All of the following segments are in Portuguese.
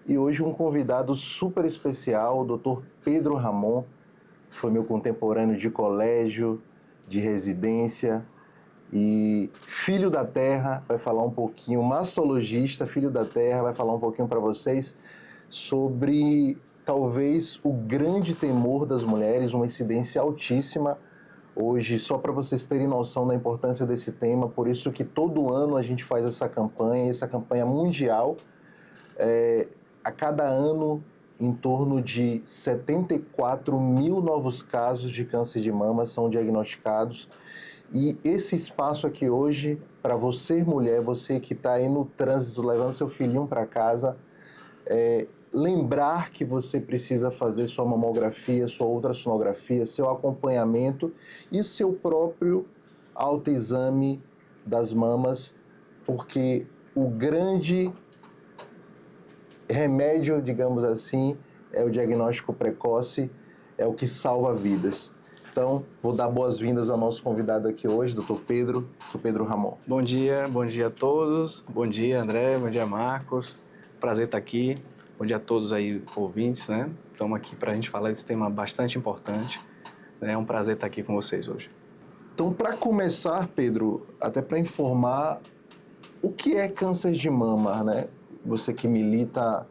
e hoje um convidado super especial, o Dr. Pedro Ramon, foi meu contemporâneo de colégio, de residência e filho da terra, vai falar um pouquinho, mastologista, filho da terra, vai falar um pouquinho para vocês sobre talvez o grande temor das mulheres, uma incidência altíssima. Hoje, só para vocês terem noção da importância desse tema, por isso que todo ano a gente faz essa campanha mundial. A cada ano, em torno de 74 mil novos casos de câncer de mama são diagnosticados. E esse espaço aqui hoje, para você mulher, você que está aí no trânsito, levando seu filhinho para casa, lembrar que você precisa fazer sua mamografia, sua ultrassonografia, seu acompanhamento e seu próprio autoexame das mamas, porque o grande remédio, digamos assim, é o diagnóstico precoce, é o que salva vidas. Então, vou dar boas-vindas ao nosso convidado aqui hoje, Dr. Pedro Ramon. Bom dia a todos. Bom dia, André, bom dia, Marcos. Prazer estar aqui. Bom dia a todos aí, ouvintes, né? Estamos aqui para a gente falar desse tema bastante importante. É um prazer estar aqui com vocês hoje. Então, para começar, Pedro, até para informar, o que é câncer de mama, né? Você que milita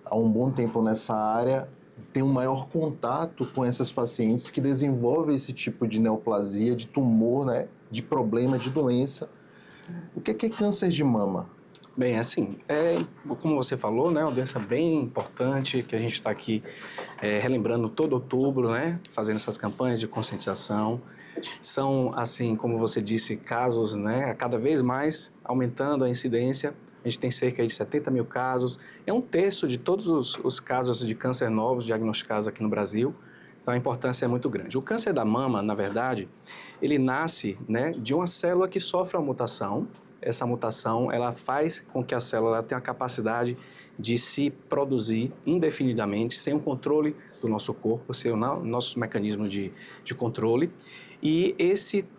há um bom tempo nessa área, tem um maior contato com essas pacientes que desenvolvem esse tipo de neoplasia, de tumor, né? De problema, de doença. Sim. O que é câncer de mama? Bem, assim, como você falou, né, uma doença bem importante, que a gente está aqui relembrando todo outubro, né, fazendo essas campanhas de conscientização. São, assim, como você disse, casos, né, cada vez mais aumentando a incidência. A gente tem cerca de 70 mil casos. É um terço de todos os casos de câncer novos diagnosticados aqui no Brasil. Então, a importância é muito grande. O câncer da mama, na verdade, ele nasce, né, de uma célula que sofre uma mutação. Essa mutação, ela faz com que a célula tenha a capacidade de se produzir indefinidamente, sem o controle do nosso corpo, sem o nosso mecanismo de controle. E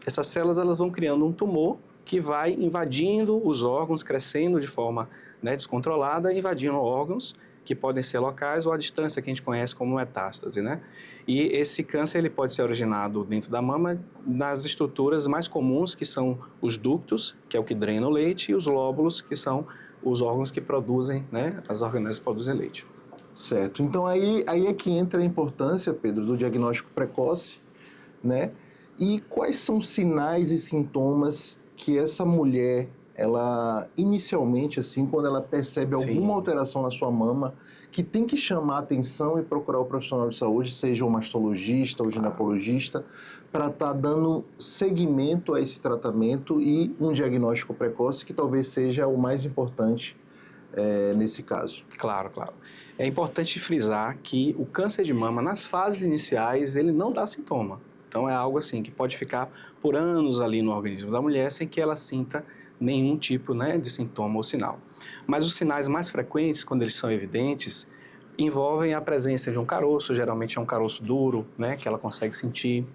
essas células, elas vão criando um tumor que vai invadindo os órgãos, crescendo de forma, né, descontrolada, invadindo órgãos que podem ser locais ou à distância, que a gente conhece como metástase, né? E esse câncer, ele pode ser originado dentro da mama, nas estruturas mais comuns, que são os ductos, que é o que drena o leite, e os lóbulos, que são os órgãos que produzem, né? As organelas que produzem leite. Certo. Então, aí é que entra a importância, Pedro, do diagnóstico precoce, né? E quais são os sinais e sintomas que essa mulher, ela inicialmente, assim, quando ela percebe alguma alteração na sua mama, que tem que chamar a atenção e procurar o profissional de saúde, seja o mastologista ou ginecologista, para estar dando seguimento a esse tratamento e um diagnóstico precoce, que talvez seja o mais importante nesse caso. Claro. É importante frisar que o câncer de mama, nas fases iniciais, ele não dá sintoma. Então, é algo assim que pode ficar por anos ali no organismo da mulher sem que ela sinta nenhum tipo, né, de sintoma ou sinal. Mas os sinais mais frequentes, quando eles são evidentes, envolvem a presença de um caroço, geralmente é um caroço duro, né, que ela consegue sentir.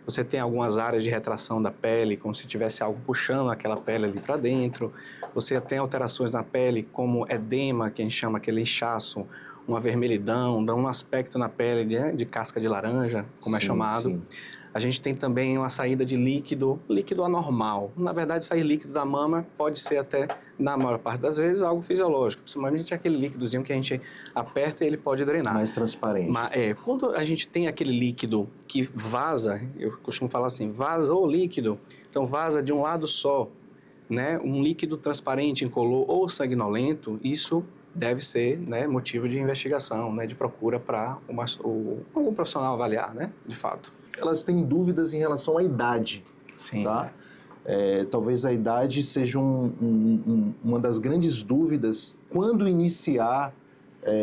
Você tem algumas áreas de retração da pele, como se tivesse algo puxando aquela pele ali para dentro. Você tem alterações na pele, como edema, que a gente chama aquele inchaço, uma vermelhidão, dá um aspecto na pele de casca de laranja, como é chamado. Sim. A gente tem também uma saída de líquido anormal. Na verdade, sair líquido da mama pode ser até, na maior parte das vezes, algo fisiológico. Principalmente aquele líquidozinho que a gente aperta e ele pode drenar. Mais transparente. Quando a gente tem aquele líquido que vaza, eu costumo falar assim, vazou o líquido, então vaza de um lado só, né, um líquido transparente, incolor ou sanguinolento, isso deve ser, né, motivo de investigação, né, de procura para algum profissional avaliar, né, de fato. Elas têm dúvidas em relação à idade. Sim. Tá? Talvez a idade seja uma das grandes dúvidas. Quando iniciar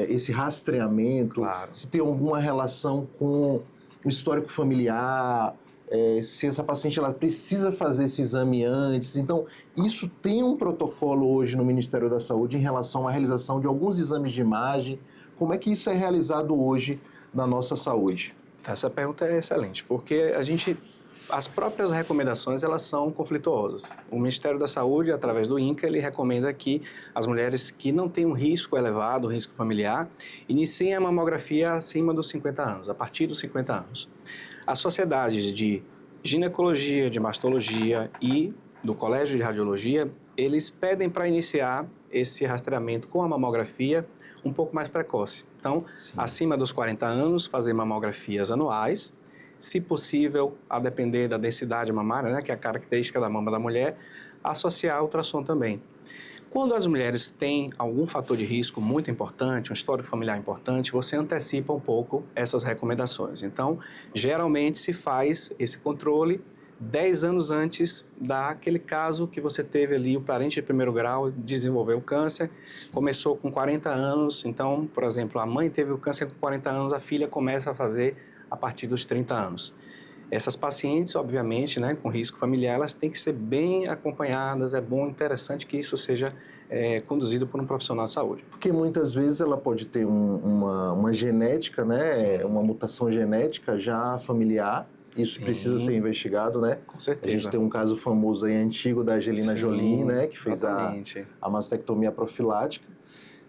esse rastreamento, claro. Se tem alguma relação com o histórico familiar, se essa paciente ela precisa fazer esse exame antes. Então, isso tem um protocolo hoje no Ministério da Saúde em relação à realização de alguns exames de imagem. Como é que isso é realizado hoje na nossa saúde? Essa pergunta é excelente, porque a gente as próprias recomendações, elas são conflituosas. O Ministério da Saúde, através do INCA, ele recomenda que as mulheres que não têm um risco elevado, um risco familiar, iniciem a mamografia acima dos 50 anos, a partir dos 50 anos. As sociedades de ginecologia, de mastologia e do Colégio de Radiologia, eles pedem para iniciar esse rastreamento com a mamografia um pouco mais precoce. Então, acima dos 40 anos, fazer mamografias anuais, se possível, a depender da densidade mamária, né, que é a característica da mama da mulher, associar a ultrassom também. Quando as mulheres têm algum fator de risco muito importante, um histórico familiar importante, você antecipa um pouco essas recomendações. Então, geralmente se faz esse controle 10 anos antes daquele caso que você teve ali, o parente de primeiro grau desenvolveu o câncer, começou com 40 anos, então, por exemplo, a mãe teve o câncer com 40 anos, a filha começa a fazer a partir dos 30 anos. Essas pacientes, obviamente, né, com risco familiar, elas têm que ser bem acompanhadas, é bom, interessante que isso seja conduzido por um profissional de saúde. Porque muitas vezes ela pode ter uma genética, né, Sim. uma mutação genética já familiar. Isso Sim. precisa ser investigado, né? Com certeza. A gente tem um caso famoso aí, antigo, da Angelina Sim, Jolie, né? Que fez a mastectomia profilática.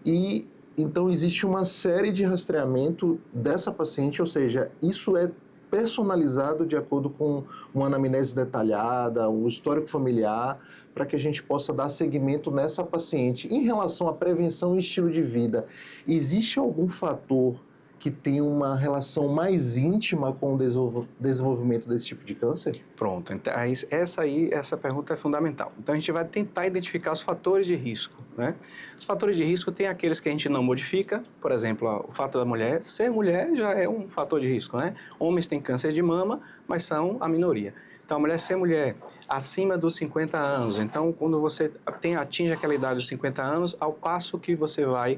E, então, existe uma série de rastreamento dessa paciente, ou seja, isso é personalizado de acordo com uma anamnese detalhada, um histórico familiar, para que a gente possa dar seguimento nessa paciente. Em relação à prevenção e estilo de vida, existe algum fator que tem uma relação mais íntima com o desenvolvimento desse tipo de câncer? Pronto, então, essa pergunta é fundamental. Então, a gente vai tentar identificar os fatores de risco, né? Os fatores de risco tem aqueles que a gente não modifica, por exemplo, o fato da mulher ser mulher já é um fator de risco, né? Homens têm câncer de mama, mas são a minoria. Então, a mulher ser mulher acima dos 50 anos, então, quando você atinge aquela idade dos 50 anos, ao passo que você vai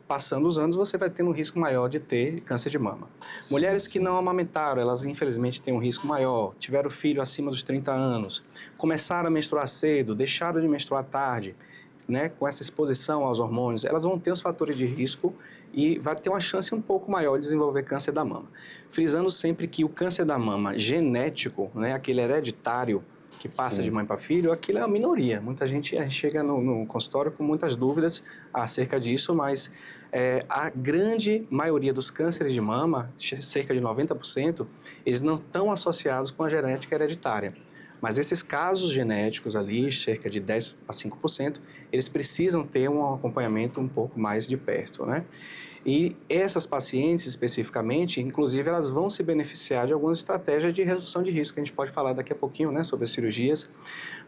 passando os anos, você vai ter um risco maior de ter câncer de mama. Sim. Mulheres que não amamentaram, elas infelizmente têm um risco maior, tiveram filho acima dos 30 anos, começaram a menstruar cedo, deixaram de menstruar tarde, né, com essa exposição aos hormônios, elas vão ter os fatores de risco e vai ter uma chance um pouco maior de desenvolver câncer da mama. Frisando sempre que o câncer da mama genético, né, aquele hereditário, que passa Sim. de mãe para filho, aquilo é uma minoria. Muita gente chega no consultório com muitas dúvidas acerca disso, mas a grande maioria dos cânceres de mama, cerca de 90%, eles não estão associados com a genética hereditária. Mas esses casos genéticos ali, cerca de 10 a 5%, eles precisam ter um acompanhamento um pouco mais de perto, né? E essas pacientes, especificamente, inclusive, elas vão se beneficiar de algumas estratégias de redução de risco. A gente pode falar daqui a pouquinho, né, sobre as cirurgias.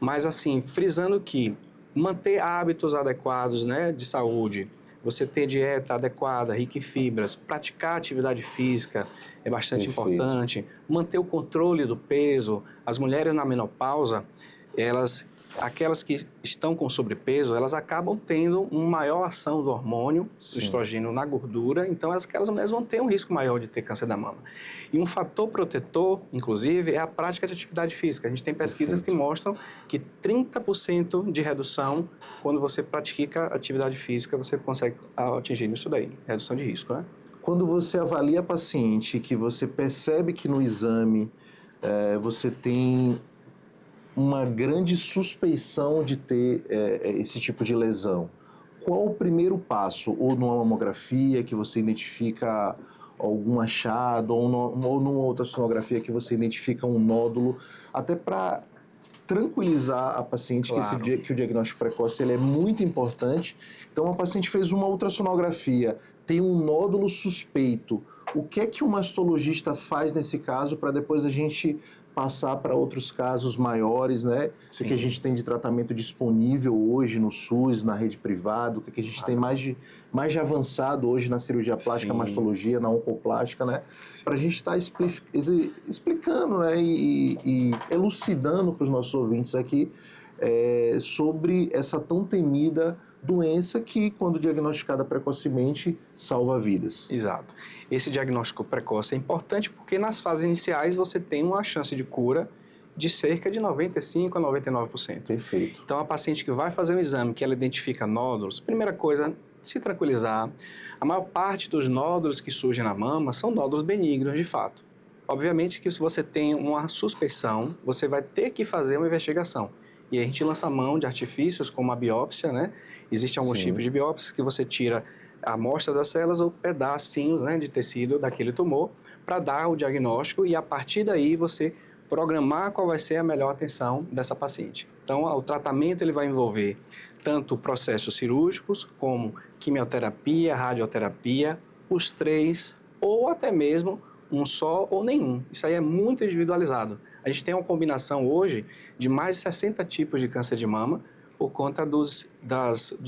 Mas, assim, frisando que manter hábitos adequados, né, de saúde, você ter dieta adequada, rica em fibras, praticar atividade física é bastante importante. Manter o controle do peso. As mulheres na menopausa, aquelas que estão com sobrepeso, elas acabam tendo uma maior ação do hormônio, do estrogênio na gordura, então aquelas mulheres vão ter um risco maior de ter câncer da mama. E um fator protetor, inclusive, é a prática de atividade física. A gente tem pesquisas que mostram que 30% de redução, quando você pratica atividade física, você consegue atingir isso daí, redução de risco, né? Quando você avalia a paciente, que você percebe que no exame você tem uma grande suspeição de ter esse tipo de lesão, qual o primeiro passo? Ou numa mamografia que você identifica algum achado, ou numa outra sonografia que você identifica um nódulo, até para tranquilizar a paciente, claro, que o diagnóstico precoce ele é muito importante. Então, a paciente fez uma ultrassonografia, tem um nódulo suspeito. O que é que o mastologista faz nesse caso para depois a gente passar para outros casos maiores, né? Sim. O que a gente tem de tratamento disponível hoje no SUS, na rede privada, o que a gente tem mais de avançado hoje na cirurgia plástica, Sim. mastologia, na oncoplástica, né? Para a gente estar explicando, né? E elucidando para os nossos ouvintes aqui sobre essa tão temida doença que, quando diagnosticada precocemente, salva vidas. Exato. Esse diagnóstico precoce é importante porque nas fases iniciais você tem uma chance de cura de cerca de 95% a 99%. Perfeito. Então, a paciente que vai fazer um exame que ela identifica nódulos, primeira coisa, se tranquilizar. A maior parte dos nódulos que surgem na mama são nódulos benignos, de fato. Obviamente que se você tem uma suspeição, você vai ter que fazer uma investigação. E a gente lança mão de artifícios como a biópsia, né? Existem alguns Sim. tipos de biópsias que você tira a amostra das células ou pedacinhos, né, de tecido daquele tumor para dar o diagnóstico e a partir daí você programar qual vai ser a melhor atenção dessa paciente. Então, o tratamento ele vai envolver tanto processos cirúrgicos como quimioterapia, radioterapia, os três ou até mesmo um só ou nenhum. Isso aí é muito individualizado. A gente tem uma combinação hoje de mais de 60 tipos de câncer de mama por conta dos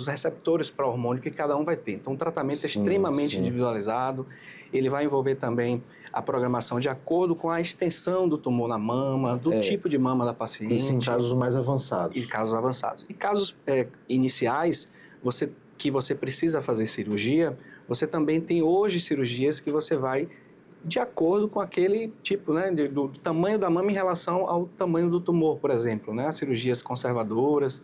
receptores para hormônio que cada um vai ter. Então, o tratamento é extremamente individualizado. Ele vai envolver também a programação de acordo com a extensão do tumor na mama, do tipo de mama da paciente. Isso em casos mais avançados. E casos avançados. E casos iniciais, que você precisa fazer cirurgia, você também tem hoje cirurgias que você vai de acordo com aquele tipo, né, do tamanho da mama em relação ao tamanho do tumor, por exemplo, né, as cirurgias conservadoras,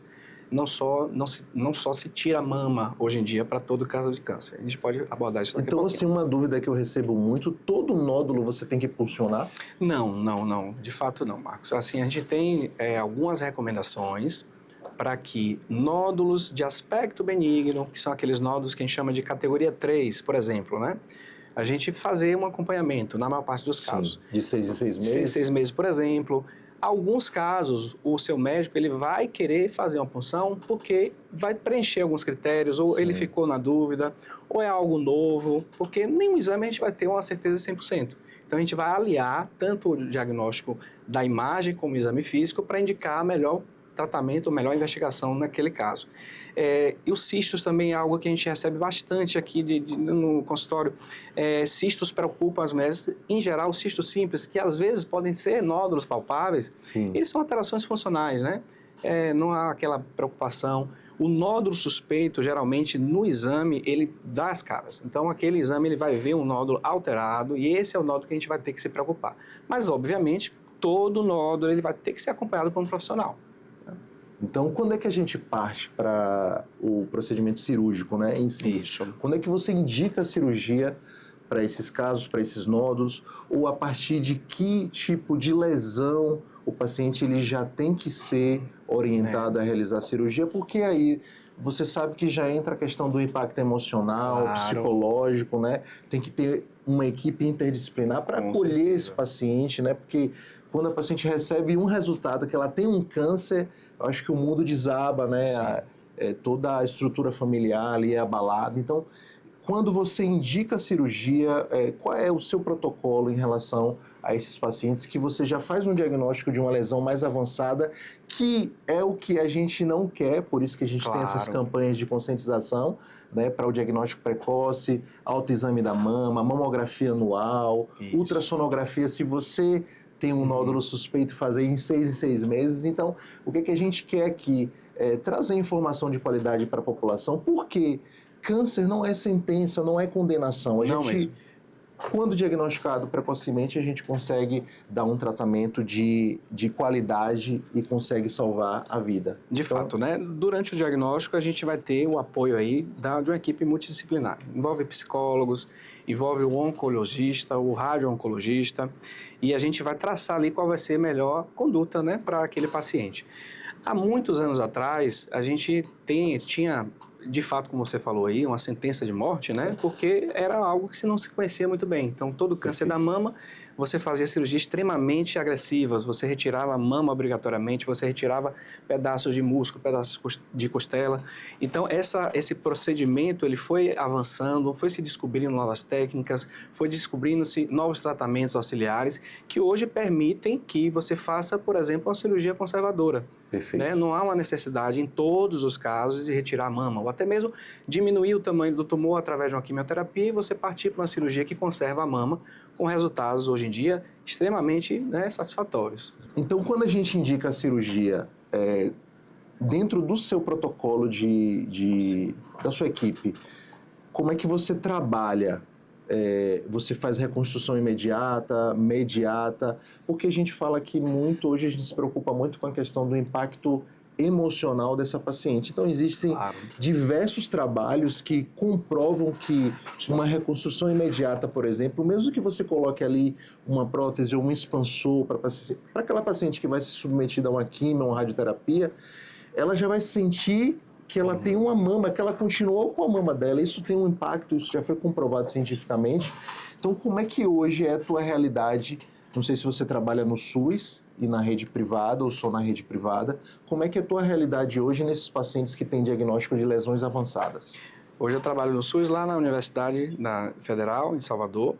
não só se tira a mama hoje em dia para todo caso de câncer. A gente pode abordar isso daqui a pouquinho. Então, assim, uma dúvida que eu recebo muito, todo nódulo você tem que pulsionar? Não. De fato, não, Marcos. Assim, a gente tem algumas recomendações para que nódulos de aspecto benigno, que são aqueles nódulos que a gente chama de categoria 3, por exemplo, né? A gente fazer um acompanhamento, na maior parte dos casos. Sim, de 6 em 6 meses? 6 meses, por exemplo. Alguns casos, o seu médico ele vai querer fazer uma punção porque vai preencher alguns critérios, ou ele ficou na dúvida, ou é algo novo, porque nenhum exame a gente vai ter uma certeza 100%. Então, a gente vai aliar tanto o diagnóstico da imagem como o exame físico para indicar melhor tratamento, melhor investigação naquele caso. E os cistos também é algo que a gente recebe bastante aqui no consultório. Cistos preocupam as mulheres, em geral, os cistos simples, que às vezes podem ser nódulos palpáveis, eles são alterações funcionais, né? Não há aquela preocupação. O nódulo suspeito, geralmente, no exame, ele dá as caras. Então, aquele exame ele vai ver um nódulo alterado e esse é o nódulo que a gente vai ter que se preocupar. Mas, obviamente, todo nódulo ele vai ter que ser acompanhado por um profissional. Então, quando é que a gente parte para o procedimento cirúrgico, né, em si? Isso. Quando é que você indica a cirurgia para esses casos, para esses nódulos? Ou a partir de que tipo de lesão o paciente ele já tem que ser orientado a realizar a cirurgia? Porque aí você sabe que já entra a questão do impacto emocional, psicológico, né? Tem que ter uma equipe interdisciplinar para acolher esse paciente, né? Porque quando a paciente recebe um resultado que ela tem um câncer, eu acho que o mundo desaba, né? Toda a estrutura familiar ali é abalada. Então, quando você indica a cirurgia, qual é o seu protocolo em relação a esses pacientes que você já faz um diagnóstico de uma lesão mais avançada, que é o que a gente não quer, por isso que a gente tem essas campanhas de conscientização, né, para o diagnóstico precoce, autoexame da mama, mamografia anual, ultrassonografia, se você tem um nódulo suspeito, fazer em 6 em 6 meses. Então, o que a gente quer aqui é trazer informação de qualidade para a população, porque câncer não é sentença, não é condenação. Quando diagnosticado precocemente, a gente consegue dar um tratamento de qualidade e consegue salvar a vida. De fato, né? Durante o diagnóstico, a gente vai ter o apoio aí de uma equipe multidisciplinar. Envolve psicólogos, envolve o oncologista, o radio-oncologista, e a gente vai traçar ali qual vai ser a melhor conduta, né, para aquele paciente. Há muitos anos atrás, a gente tinha, de fato, como você falou aí, uma sentença de morte, né? Porque era algo que não se conhecia muito bem. Então, todo câncer da mama, você fazia cirurgias extremamente agressivas, você retirava a mama obrigatoriamente, você retirava pedaços de músculo, pedaços de costela. Então, esse procedimento, ele foi avançando, foi se descobrindo novas técnicas, foi descobrindo-se novos tratamentos auxiliares, que hoje permitem que você faça, por exemplo, uma cirurgia conservadora. Perfeito. Né? Não há uma necessidade, em todos os casos, de retirar a mama, ou até mesmo diminuir o tamanho do tumor através de uma quimioterapia e você partir para uma cirurgia que conserva a mama, com resultados, hoje em dia, extremamente, né, satisfatórios. Então, quando a gente indica a cirurgia, dentro do seu protocolo da sua equipe, como é que você trabalha? Você faz reconstrução imediata, mediata? Porque a gente fala que hoje a gente se preocupa muito com a questão do impacto emocional dessa paciente. Então, existem diversos trabalhos que comprovam que uma reconstrução imediata, por exemplo, mesmo que você coloque ali uma prótese ou um expansor para aquela paciente que vai ser submetida a uma quimio, uma radioterapia, ela já vai sentir que ela tem uma mama, que ela continuou com a mama dela. Isso tem um impacto, isso já foi comprovado cientificamente. Então, como é que hoje é a tua realidade? Não sei se você trabalha no SUS e na rede privada ou só na rede privada. Como é que é a tua realidade hoje nesses pacientes que têm diagnóstico de lesões avançadas? Hoje eu trabalho no SUS, lá na Universidade Federal, em Salvador.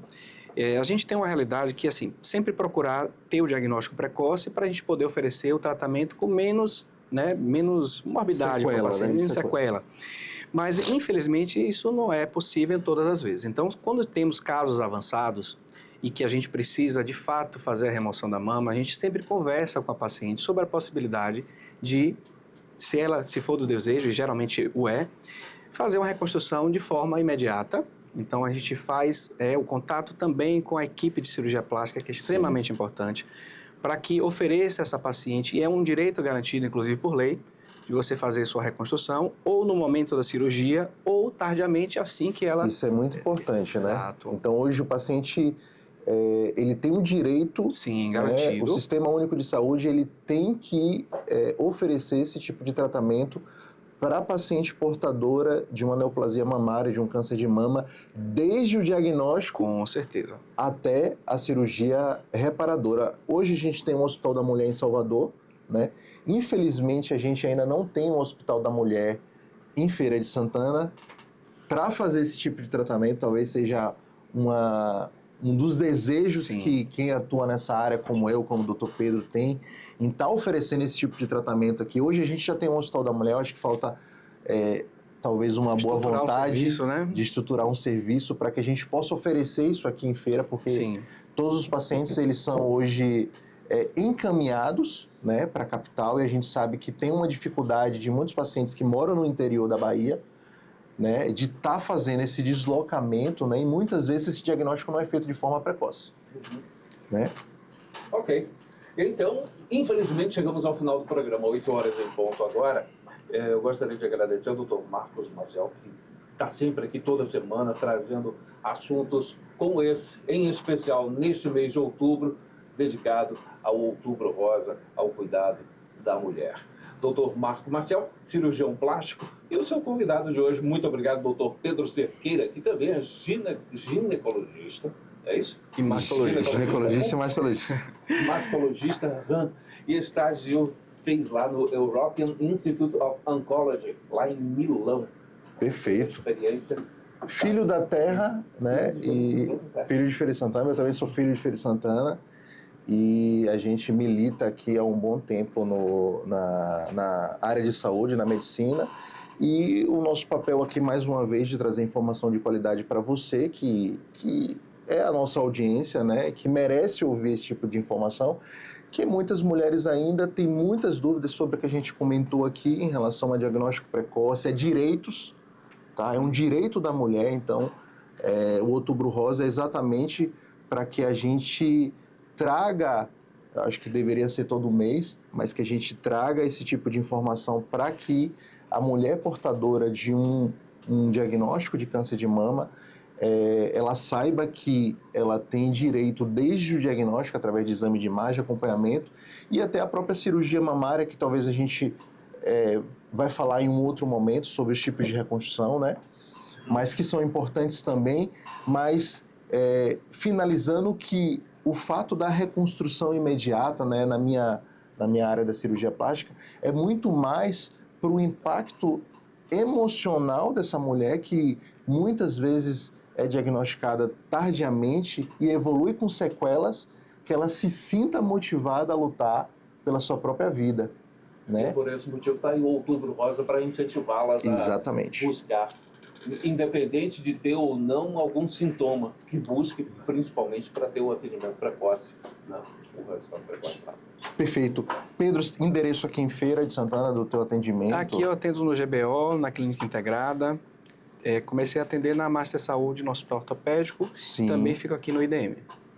A gente tem uma realidade que, assim, sempre procurar ter o diagnóstico precoce para a gente poder oferecer o tratamento com menos morbidade para o paciente, menos sequela. Mas, infelizmente, isso não é possível todas as vezes. Então, quando temos casos avançados e que a gente precisa, de fato, fazer a remoção da mama, a gente sempre conversa com a paciente sobre a possibilidade de, se for do desejo, e geralmente o é, fazer uma reconstrução de forma imediata. Então, a gente faz o contato também com a equipe de cirurgia plástica, que é extremamente importante, para que ofereça essa paciente, e é um direito garantido, inclusive por lei, de você fazer sua reconstrução, ou no momento da cirurgia, ou tardiamente, assim que ela... Isso é muito importante, né? Exato. Então, hoje o paciente, ele tem o direito... Sim, garantido. O Sistema Único de Saúde, ele tem que oferecer esse tipo de tratamento para a paciente portadora de uma neoplasia mamária, de um câncer de mama, desde o diagnóstico... Com certeza. Até a cirurgia reparadora. Hoje a gente tem um Hospital da Mulher em Salvador, né? Infelizmente, a gente ainda não tem um Hospital da Mulher em Feira de Santana. Para fazer esse tipo de tratamento, talvez seja um dos desejos que quem atua nessa área, como eu, como o Dr. Pedro, tem, em estar oferecendo esse tipo de tratamento aqui. Hoje a gente já tem um Hospital da Mulher, eu acho que falta talvez uma boa vontade de estruturar um serviço para que a gente possa oferecer isso aqui em feira, porque todos os pacientes eles são hoje encaminhados, né, para a capital, e a gente sabe que tem uma dificuldade de muitos pacientes que moram no interior da Bahia, né, de estar fazendo esse deslocamento, né, e muitas vezes esse diagnóstico não é feito de forma precoce. Né? Ok. Então, infelizmente, chegamos ao final do programa, 8 horas em ponto agora. Eu gostaria de agradecer ao Dr. Marcos Maciel, que está sempre aqui toda semana trazendo assuntos como esse, em especial neste mês de outubro, dedicado ao Outubro Rosa, ao cuidado da mulher. Dr. Marco Maciel, cirurgião plástico, e o seu convidado de hoje, muito obrigado, Dr. Pedro Cerqueira, que também é ginecologista, é isso? E mastologista. Ginecologista e mastologista. Mastologista, e estágio fez lá no European Institute of Oncology, lá em Milão. Perfeito. Experiência. Filho da terra, né? E filho de Feira de Santana, eu também sou filho de Feira de Santana. E a gente milita aqui há um bom tempo na área de saúde, na medicina. E o nosso papel aqui, mais uma vez, de trazer informação de qualidade para você, que é a nossa audiência, né? Que merece ouvir esse tipo de informação, que muitas mulheres ainda têm muitas dúvidas sobre o que a gente comentou aqui em relação a diagnóstico precoce, direitos, tá? É um direito da mulher, então o Outubro Rosa é exatamente para que a gente traga, acho que deveria ser todo mês, mas que a gente traga esse tipo de informação para que a mulher portadora de um diagnóstico de câncer de mama, ela saiba que ela tem direito desde o diagnóstico, através de exame de imagem, acompanhamento, e até a própria cirurgia mamária, que talvez a gente vai falar em um outro momento sobre os tipos de reconstrução, né? Mas que são importantes também, mas finalizando que o fato da reconstrução imediata, né, na minha área da cirurgia plástica, é muito mais para o impacto emocional dessa mulher que muitas vezes é diagnosticada tardiamente e evolui com sequelas, que ela se sinta motivada a lutar pela sua própria vida. Né? E por esse motivo está aí o Outubro Rosa para incentivá-las a buscar, independente de ter ou não algum sintoma, que busque principalmente para ter um atendimento precoce, né? O resultado precoce lá. Perfeito. Pedro, endereço aqui em Feira de Santana do teu atendimento? Aqui eu atendo no GBO, na Clínica Integrada. Comecei a atender na Master Saúde, no Hospital Ortopédico. Sim. Também fico aqui no IDM.